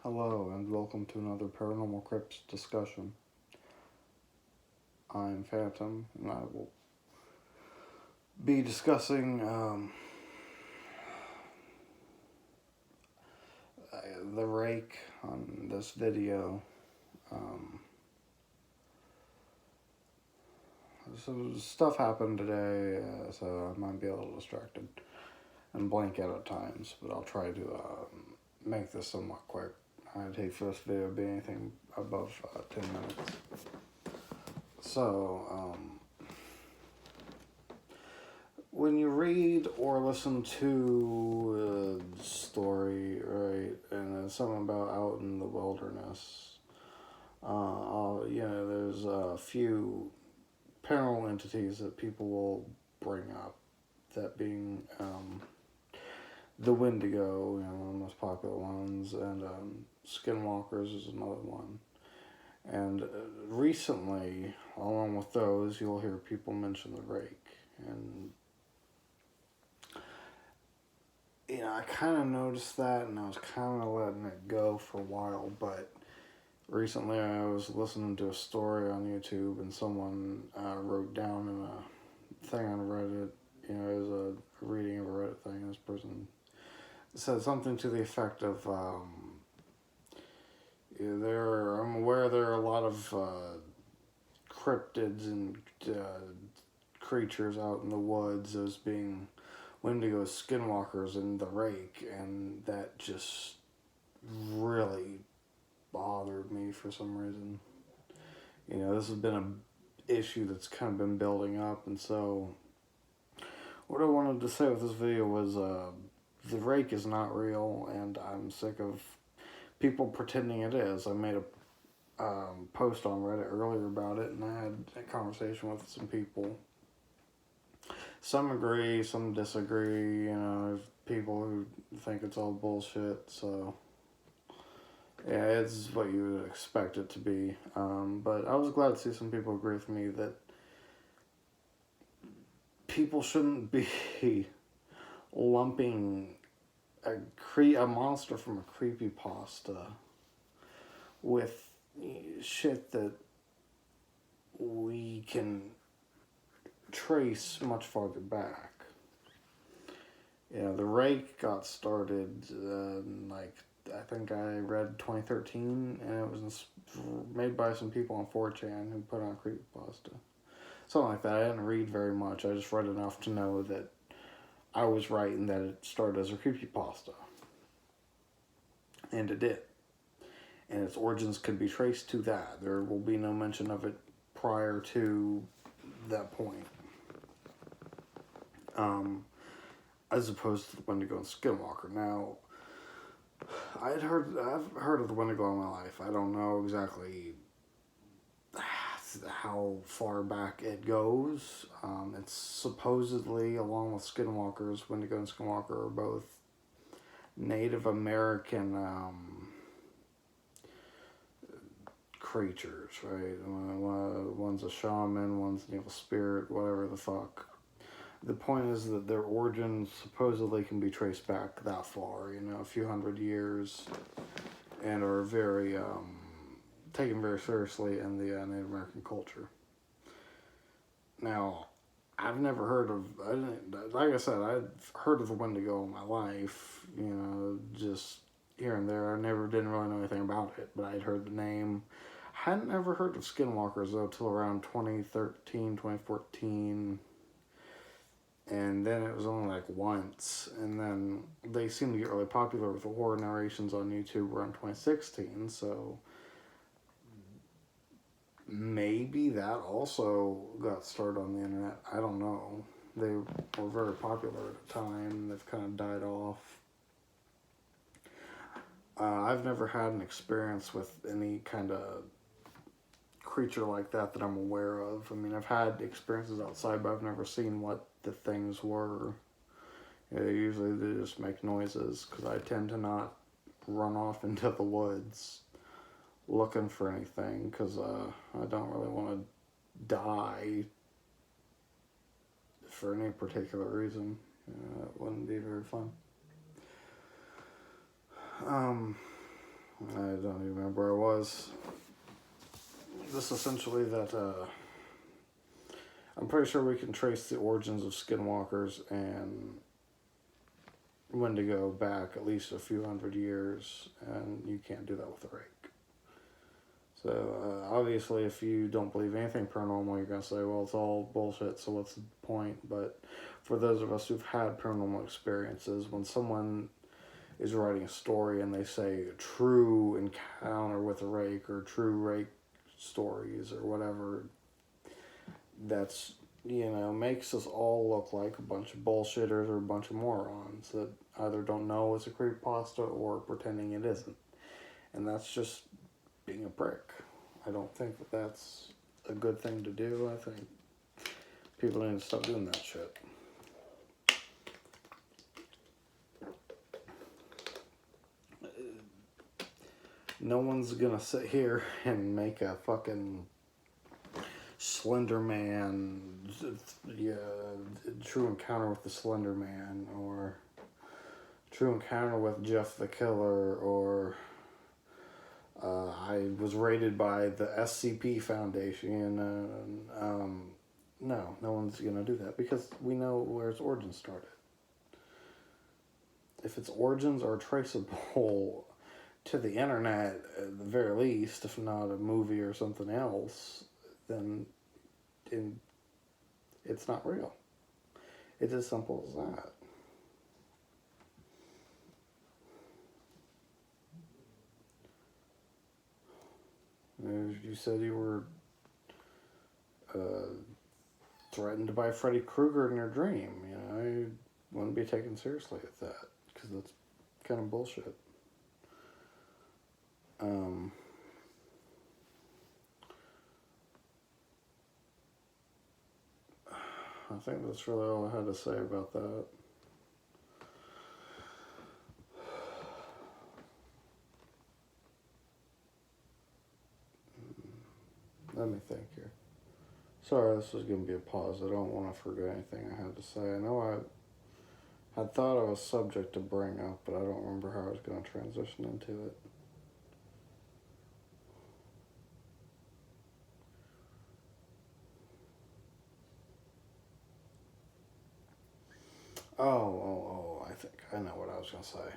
Hello, and welcome to another Paranormal Crypt discussion. I'm Phantom, and I will be discussing the Rake on this video. Some stuff happened today, so I might be a little distracted and blank out at times, but I'll try to make this somewhat quick. I'd hate for this video to be anything above 10 minutes. So, when you read or listen to a story, right, and it's something about out in the wilderness, there's a few paranormal entities that people will bring up, that being the Wendigo, one of the most popular ones, and Skinwalkers is another one. And recently, along with those, you'll hear people mention the Rake. And, I kind of noticed that, and I was kind of letting it go for a while, but recently I was listening to a story on YouTube, and someone wrote down in a thing on Reddit, it was a reading of a Reddit thing, and this person said something to the effect of, I'm aware there are a lot of cryptids and creatures out in the woods as being Wendigos, Skinwalkers, and the Rake, and that just really bothered me for some reason. This has been an issue that's kind of been building up, and so what I wanted to say with this video was the Rake is not real, and I'm sick of people pretending it is. I made a post on Reddit earlier about it, and I had a conversation with some people. Some agree, some disagree, there's people who think it's all bullshit, so yeah, it's what you would expect it to be. But I was glad to see some people agree with me that people shouldn't be lumping a monster from a creepypasta with shit that we can trace much farther back. The Rake got started I think I read 2013, and it was made by some people on 4chan who put on Creepypasta. Something like that. I didn't read very much. I just read enough to know that I was right in that it started as a creepypasta. And it did. And its origins could be traced to that. There will be no mention of it prior to that point. As opposed to the Wendigo and Skinwalker. Now, I've heard of the Wendigo in my life. I don't know exactly how far back it goes. It's supposedly, along with Skinwalkers, Wendigo and Skinwalker are both Native American creatures, right? One's a shaman, one's an evil spirit, whatever the fuck. The point is that their origins supposedly can be traced back that far, a few hundred years, and are very taken very seriously in the Native American culture. Now, I've never heard of, like I said, I've heard of the Wendigo in my life, just here and there. I didn't really know anything about it, but I'd heard the name. Hadn't ever heard of Skinwalkers, though, till around 2013, 2014. And then it was only like once, and then they seemed to get really popular with the horror narrations on YouTube around 2016, so maybe that also got started on the internet. I don't know. They were very popular at the time, and they've kind of died off. I've never had an experience with any kind of creature like that I'm aware of. I mean, I've had experiences outside, but I've never seen what the things were. Usually they just make noises, because I tend to not run off into the woods looking for anything, because I don't really want to die for any particular reason. It wouldn't be very fun. I don't even remember where I was. This essentially that I'm pretty sure we can trace the origins of skinwalkers and Wendigo back at least a few hundred years, and you can't do that with a rake. So, obviously, if you don't believe anything paranormal, you're going to say, well, it's all bullshit, so what's the point? But for those of us who've had paranormal experiences, when someone is writing a story and they say true encounter with a rake or true rake stories or whatever, that's, makes us all look like a bunch of bullshitters or a bunch of morons that either don't know it's a creepypasta or pretending it isn't. And that's just being a prick. I don't think that that's a good thing to do. I think people need to stop doing that shit. No one's gonna sit here and make a fucking Slender Man, True Encounter with the Slender Man, or True Encounter with Jeff the Killer, or I was raided by the SCP Foundation. No one's gonna do that because we know where its origins started. If its origins are traceable to the internet, at the very least, if not a movie or something else, then it's not real. It's as simple as that. You said you were threatened by Freddy Krueger in your dream. You wouldn't be taken seriously at that because that's kind of bullshit. I think that's really all I had to say about that. Let me think here. Sorry, this was going to be a pause. I don't want to forget anything I had to say. I know I had thought I was subject to bring up, but I don't remember how I was going to transition into it. I think I know what I was going to say.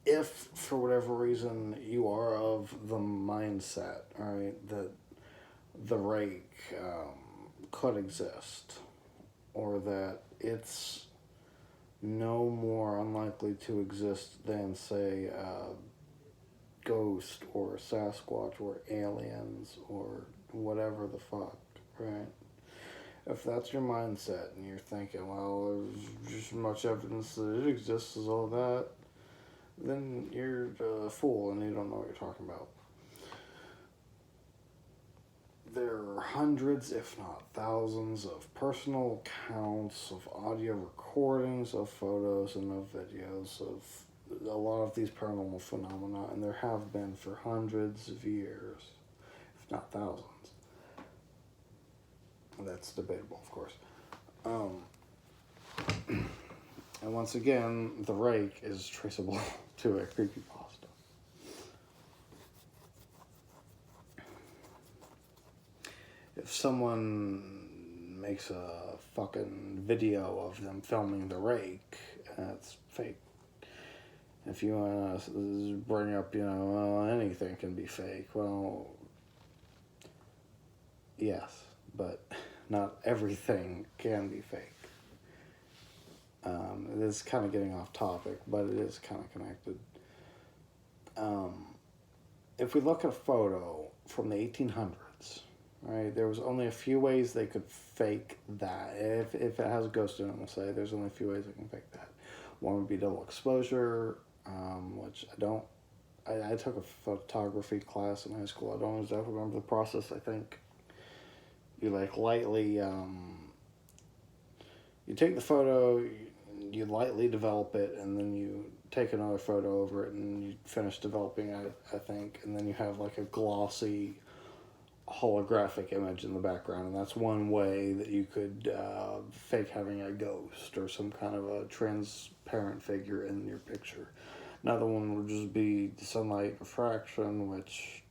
If, for whatever reason, you are of the mindset, right, that the rake could exist, or that it's no more unlikely to exist than, say, a ghost or Sasquatch or aliens or whatever the fuck, right? If that's your mindset and you're thinking, well, there's just as much evidence that it exists as all that, then you're a fool and you don't know what you're talking about. There are hundreds, if not thousands, of personal accounts, of audio recordings, of photos, and of videos of a lot of these paranormal phenomena, and there have been for hundreds of years, if not thousands. That's debatable, of course. And once again, the rake is traceable to a creepypasta. If someone makes a fucking video of them filming the rake, that's fake. If you want to bring up, anything can be fake, well, yes, but not everything can be fake. It is kind of getting off topic, but it is kind of connected. If we look at a photo from the 1800s, right, there was only a few ways they could fake that. If it has a ghost in it, we'll say there's only a few ways they can fake that. One would be double exposure, which I took a photography class in high school. I don't exactly remember the process. I think you lightly, you take the photo, you lightly develop it, and then you take another photo over it, and you finish developing it, I think, and then you have a glossy holographic image in the background, and that's one way that you could fake having a ghost or some kind of a transparent figure in your picture. Another one would just be sunlight refraction, which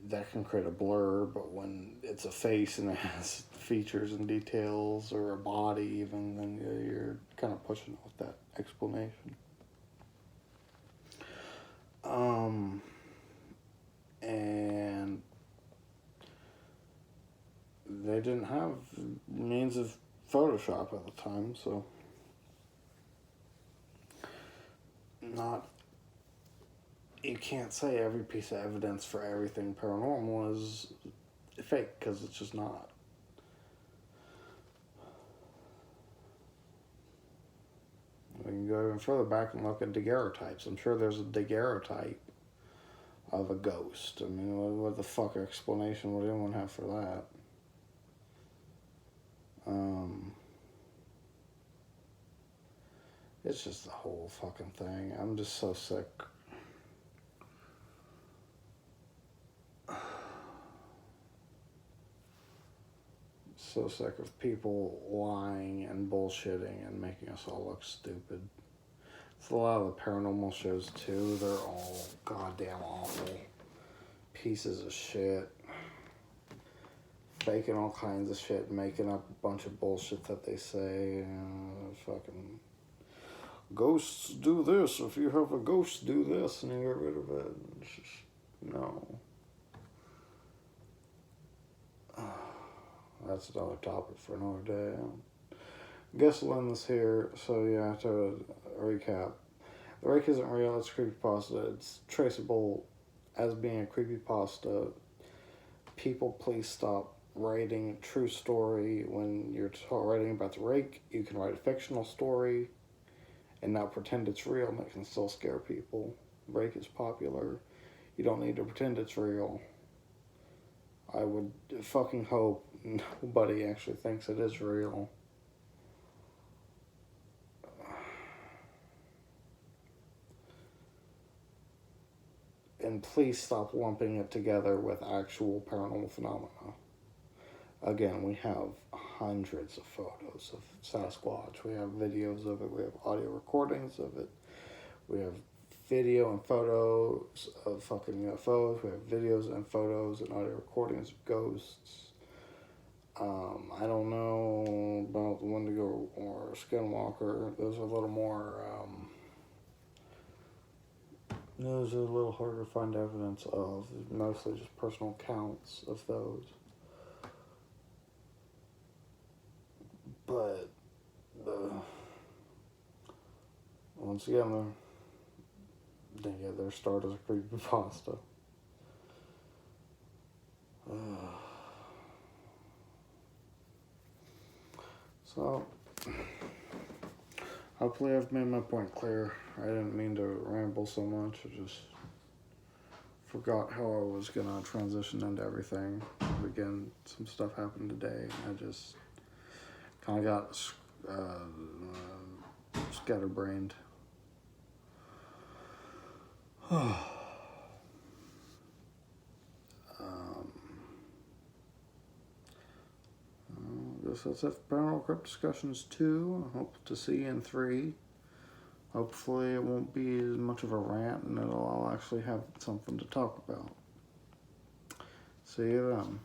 that can create a blur, but when it's a face and it has features and details, or a body even, then you're kind of pushing it with that explanation. And they didn't have means of Photoshop at the time, so you can't say every piece of evidence for everything paranormal is fake, because it's just not. We can go even further back and look at daguerreotypes. I'm sure there's a daguerreotype of a ghost. I mean, what the fuck explanation would anyone have for that? It's just the whole fucking thing. I'm just so sick. So sick of people lying and bullshitting and making us all look stupid. It's a lot of the paranormal shows too. They're all goddamn awful pieces of shit. Faking all kinds of shit, making up a bunch of bullshit that they say. Fucking ghosts do this. If you have a ghost, do this, and you get rid of it. It's just, no. That's another topic for another day. I guess I'll end this here. So yeah, to recap, the Rake isn't real. It's creepypasta. It's traceable as being a creepypasta. People, please stop writing a true story when you're writing about the Rake. You can write a fictional story and not pretend it's real, and it can still scare people. Rake is popular. You don't need to pretend it's real. I would fucking hope nobody actually thinks it is real. And please stop lumping it together with actual paranormal phenomena. Again, we have hundreds of photos of Sasquatch. We have videos of it. We have audio recordings of it. We have video and photos of fucking UFOs. We have videos and photos and audio recordings of ghosts. I don't know about the Wendigo or Skinwalker. Those are a little more, those are a little harder to find evidence of. Mostly just personal accounts of those. But, once again, they get their start as a creepypasta. So, hopefully I've made my point clear. I didn't mean to ramble so much. I just forgot how I was going to transition into everything. Again, some stuff happened today. I just kind of got scatterbrained. I guess that's it for Paranormal Crypt Discussions 2. I hope to see you in 3. Hopefully it won't be as much of a rant, and I'll actually have something to talk about. See you then.